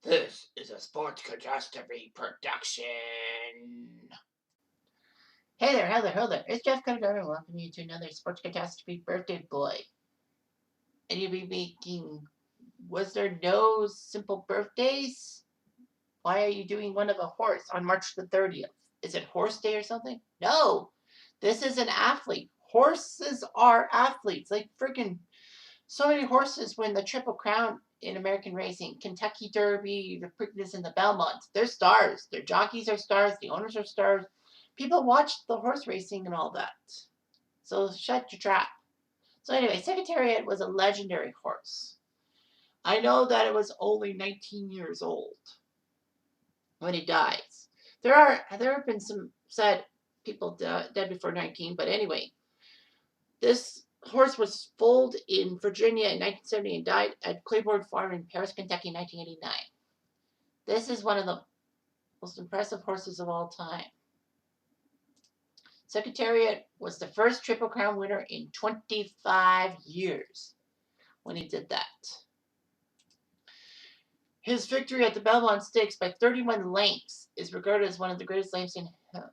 This is a Sports Catastrophe production. Hey there, hello there. It's Jeff Cutastrophe welcoming you to another Sports Catastrophe birthday boy. And you'll be making, was there no simple birthdays? Why are you doing one of a horse on March the 30th? Is it horse day or something? No, this is an athlete. Horses are athletes. Like freaking so many horses win the Triple Crown in American racing. Kentucky Derby, the Preakness, and the Belmont. They're stars. Their jockeys are stars. The owners are stars. People watch the horse racing and all that. So shut your trap. So anyway, Secretariat was a legendary horse. I know that it was only 19 years old when he dies. There have been some sad people dead before 19, but anyway, this horse was foaled in Virginia in 1970 and died at Claiborne Farm in Paris, Kentucky in 1989. This is one of the most impressive horses of all time. Secretariat was the first Triple Crown winner in 25 years when he did that. His victory at the Belmont Stakes by 31 lengths is regarded as one of the greatest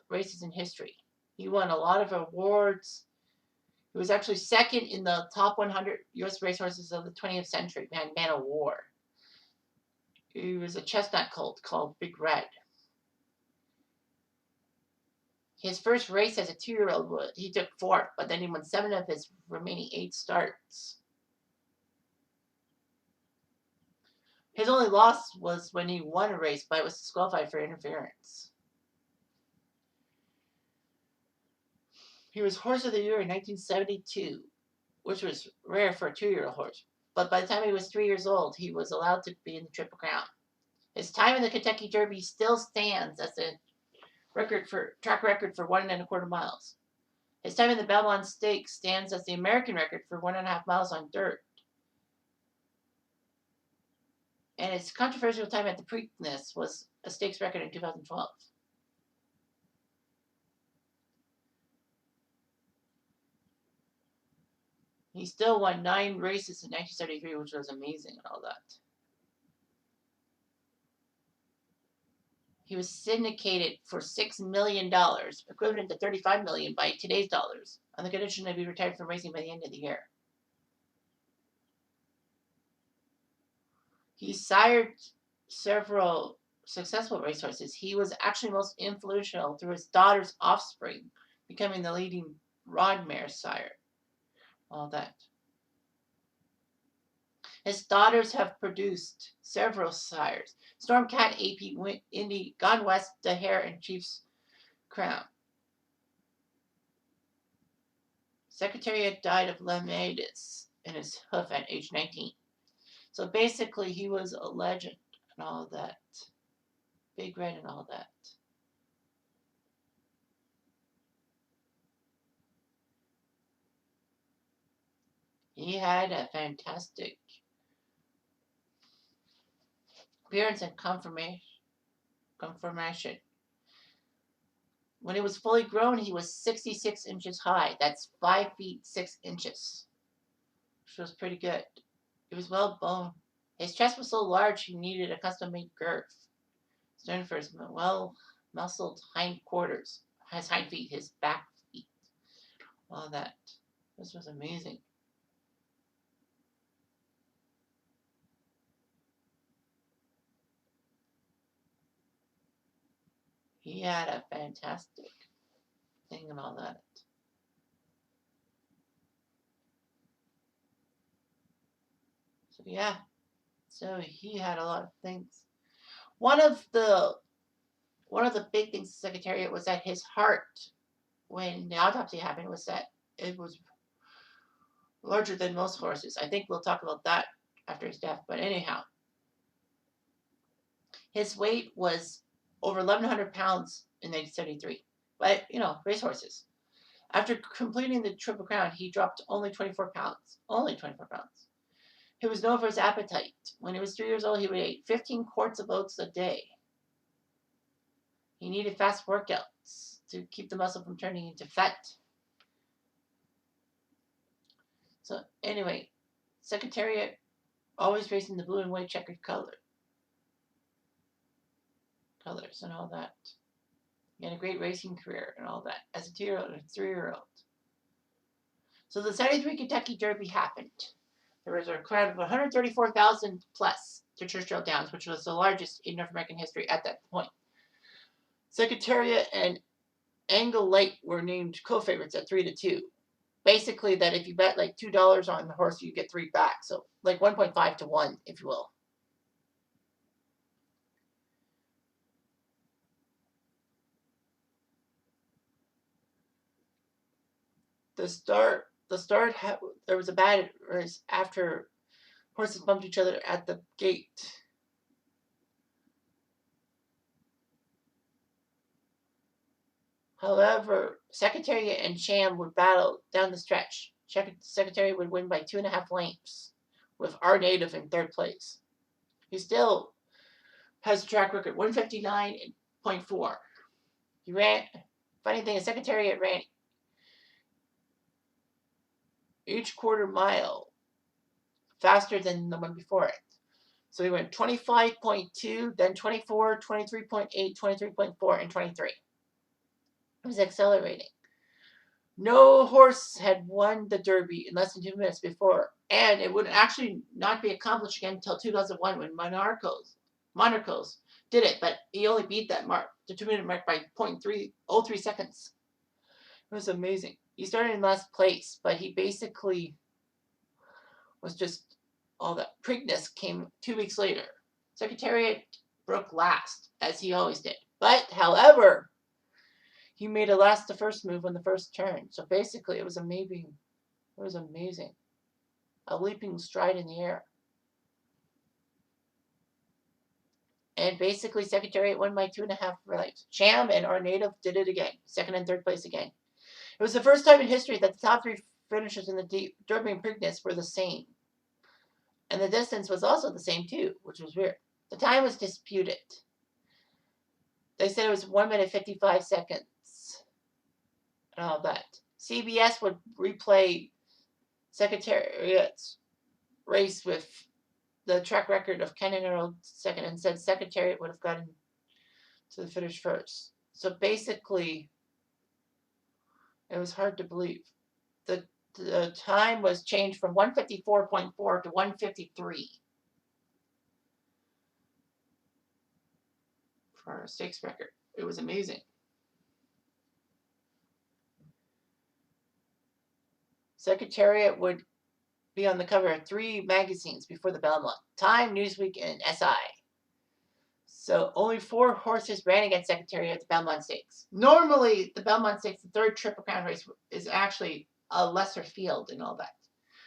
races in history. He won a lot of awards. He was actually second in the top 100 U.S. racehorses of the 20th century, Man of War. He was a chestnut colt called Big Red. His first race as a 2-year-old, he took 4th, but then he won 7 of his remaining 8 starts. His only loss was when he won a race, but was disqualified for interference. He was Horse of the Year in 1972, which was rare for a 2-year-old horse. But by the time he was 3 years old, he was allowed to be in the Triple Crown. His time in the Kentucky Derby still stands as the track record for 1 1/4 miles. His time in the Belmont Stakes stands as the American record for 1.5 miles on dirt. And his controversial time at the Preakness was a stakes record in 2012. He still won 9 races in 1973, which was amazing and all that. He was syndicated for $6 million, equivalent to $35 million by today's dollars, on the condition that he retired from racing by the end of the year. He sired several successful racehorses. He was actually most influential through his daughter's offspring, becoming the leading rod mare sire. All that. His daughters have produced several sires: Stormcat, AP, Indy, Gone West, The Hare, and Chief's Crown. Secretariat died of laminitis in his hoof at age 19. So basically, he was a legend and all that. Big Red and all that. He had a fantastic appearance and conformation. When he was fully grown, he was 66 inches high. That's 5 feet 6 inches, which was pretty good. He was well boned. His chest was so large he needed a custom-made girth. Known for his well-muscled hind quarters, his hind feet, his back feet, all that. This was amazing. He had a fantastic thing and all that. So yeah, so he had a lot of things. One of the big things the Secretariat was that his heart, when the autopsy happened, was that it was larger than most horses. I think we'll talk about that after his death. But anyhow, his weight was over 1,100 pounds in 1973. But, racehorses. After completing the Triple Crown, he dropped only 24 pounds. Only 24 pounds. He was known for his appetite. When he was 3 years old, he would eat 15 quarts of oats a day. He needed fast workouts to keep the muscle from turning into fat. So anyway, Secretariat always racing the blue and white checkered color. colors and all that. He had a great racing career and all that as a 2-year-old and a 3-year-old. So the 73 Kentucky Derby happened. There was a crowd of 134,000 plus to Churchill Downs, which was the largest in North American history at that point. Secretariat and Angle Light were named co-favorites at 3-2. Basically, that if you bet like $2 on the horse, you get 3 back. So like 1.5 to 1, if you will. The start there was a bad race after horses bumped each other at the gate. However, Secretariat and Sham would battle down the stretch. Secretariat would win by 2.5 lengths, with our native in 3rd place. He still has a track record 159.4. He ran. Funny thing is, Secretariat ran each quarter mile faster than the one before it. So he went 25.2, then 24, 23.8, 23.4, and 23. It was accelerating. No horse had won the Derby in less than 2 minutes before, and it would actually not be accomplished again until 2001 when Monarchos did it, but he only beat that mark, the 2-minute mark, by 0.303 seconds. It was amazing. He started in last place, but he basically was just all that. Preakness came 2 weeks later. Secretariat broke last, as he always did. But, however, he made a last to first move on the first turn. So basically, it was amazing. It was amazing. A leaping stride in the air. And basically, Secretariat won by 2.5 lengths. Sham and Our Native did it again. 2nd and 3rd place again. It was the first time in history that the top 3 finishers in the Derby and Preakness were the same. And the distance was also the same too, which was weird. The time was disputed. They said it was 1 minute 55 seconds. And all that. CBS would replay Secretariat's race with the track record of Ken Earl second and said Secretariat would have gotten to the finish first. So basically, it was hard to believe. The time was changed from 154.4 to 153 for a stakes record. It was amazing. Secretariat would be on the cover of 3 magazines before the Belmont: Time, Newsweek, and SI. So only 4 horses ran against Secretariat at the Belmont Stakes. Normally, the Belmont Stakes, the 3rd Triple Crown race, is actually a lesser field and all that.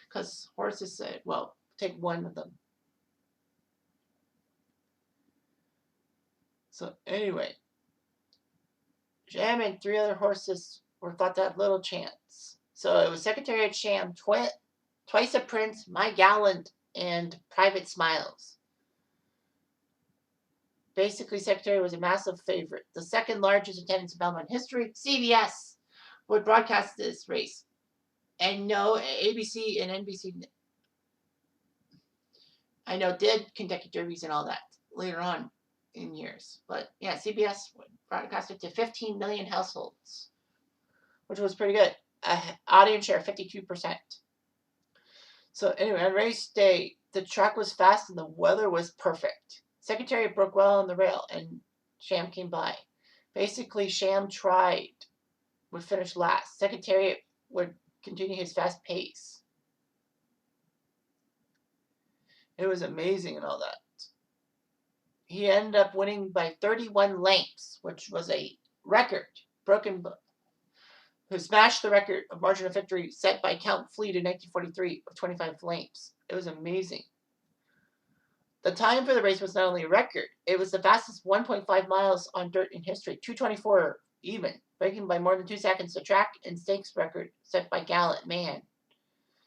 Because horses said, well, take one of them. So anyway, Sham and 3 other horses were thought to have little chance. So it was Secretariat, Sham, Twice a Prince, My Gallant, and Private Smiles. Basically, Secretariat was a massive favorite. The 2nd largest attendance in Belmont history. CBS would broadcast this race. And no, ABC and NBC, I know, did Kentucky Derbies and all that later on in years. But yeah, CBS would broadcast it to 15 million households, which was pretty good. Audience share 52%. So anyway, on race day, the track was fast and the weather was perfect. Secretariat broke well on the rail and Sham came by. Basically, Sham would finish last. Secretariat would continue his fast pace. It was amazing and all that. He ended up winning by 31 lengths, which was a record who smashed the record of margin of victory set by Count Fleet in 1943 of 25 lengths. It was amazing. The time for the race was not only a record, it was the fastest 1.5 miles on dirt in history, 2:24 even, breaking by more than 2 seconds the track and stakes record set by Gallant Man.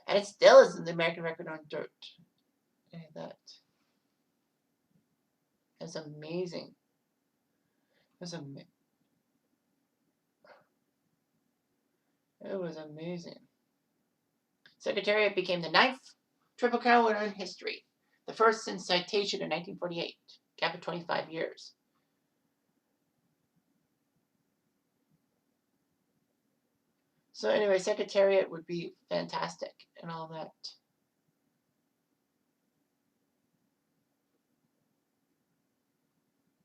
And it still isn't the American record on dirt. Look at that. It's amazing. It was amazing. Secretariat became the 9th Triple Crown winner in history. The first since Citation in 1948. Gap of 25 years. So anyway, Secretariat would be fantastic and all that.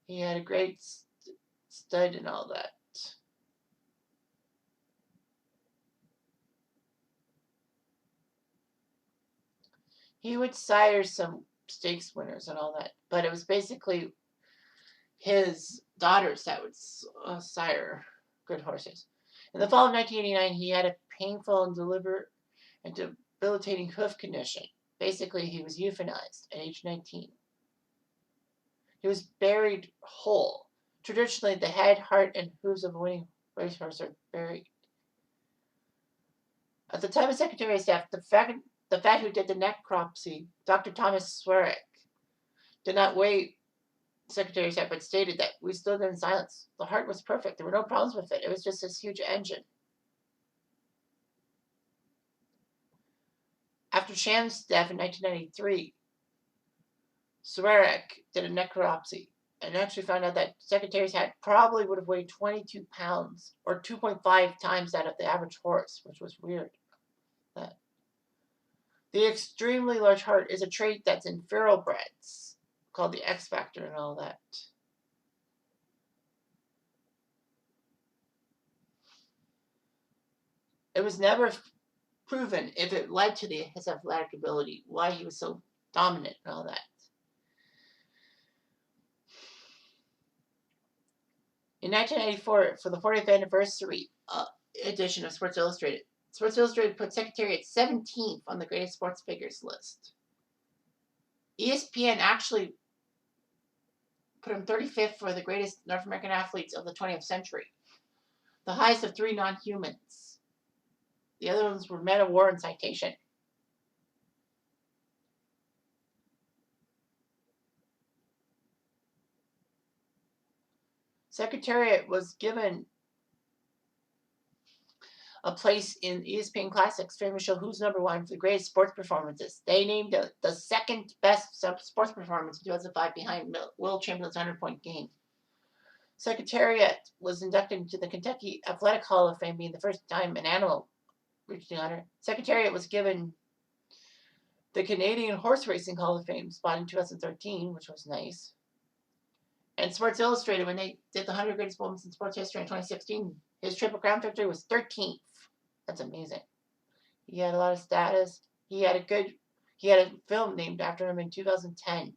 He had a great stud and all that. He would sire some stakes winners and all that, but it was basically his daughters that would sire good horses. In the fall of 1989, he had a painful and debilitating hoof condition. Basically, he was euthanized at age 19. He was buried whole. Traditionally, the head, heart, and hooves of a winning racehorse are buried. At the time of Secretary of Staff, the fact who did the necropsy, Dr. Thomas Swearick, did not weigh Secretary of Staff, but stated that we stood in silence. The heart was perfect. There were no problems with it. It was just this huge engine. After Sham's death in 1993, Swearick did a necropsy and actually found out that Secretary's hat probably would have weighed 22 pounds, or 2.5 times that of the average horse, which was weird. The extremely large heart is a trait that's in thoroughbreds, called the X factor and all that. It was never proven if it led to his athletic ability, why he was so dominant and all that. In 1994, for the 40th anniversary edition of Sports Illustrated, Sports Illustrated put Secretary at 17th on the greatest sports figures list. ESPN actually put him 35th for the greatest North American athletes of the 20th century, the highest of 3 non-humans. The other ones were men of war and citation. Secretariat was given a place in ESPN Classics famous show Who's Number One for the greatest sports performances. They named the second best sports performance in 2005 behind Will Chamberlain's 100-point game. Secretariat was inducted into the Kentucky Athletic Hall of Fame, being the first time an animal reached the honor. Secretariat was given the Canadian Horse Racing Hall of Fame spot in 2013, which was nice. And Sports Illustrated, when they did the 100 greatest moments in sports history in 2016, his Triple Crown victory was 13th. That's amazing. He had a lot of status. He had a film named after him in 2010,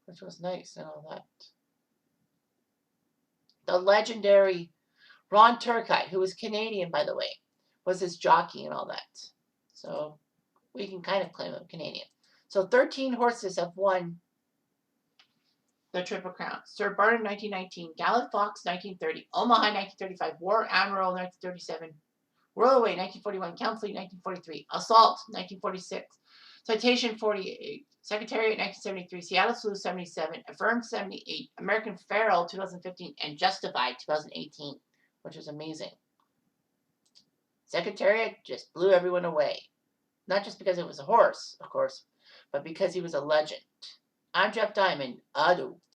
which was nice and all that. The legendary Ron Turcotte, who was Canadian, by the way, was his jockey and all that. So we can kind of claim him Canadian. So 13 horses have won the Triple Crown. Sir Barnum 1919, Gallant Fox 1930, Omaha 1935, War Admiral 1937, Royal Way 1941, Count Fleet 1943, Assault 1946, Citation 48, Secretariat 1973, Seattle Sleuth 77, Affirmed 78, American Pharaoh 2015, and Justified 2018, which is amazing. Secretariat just blew everyone away. Not just because it was a horse, of course, but because he was a legend. I'm Jeff Diamond. Adieu.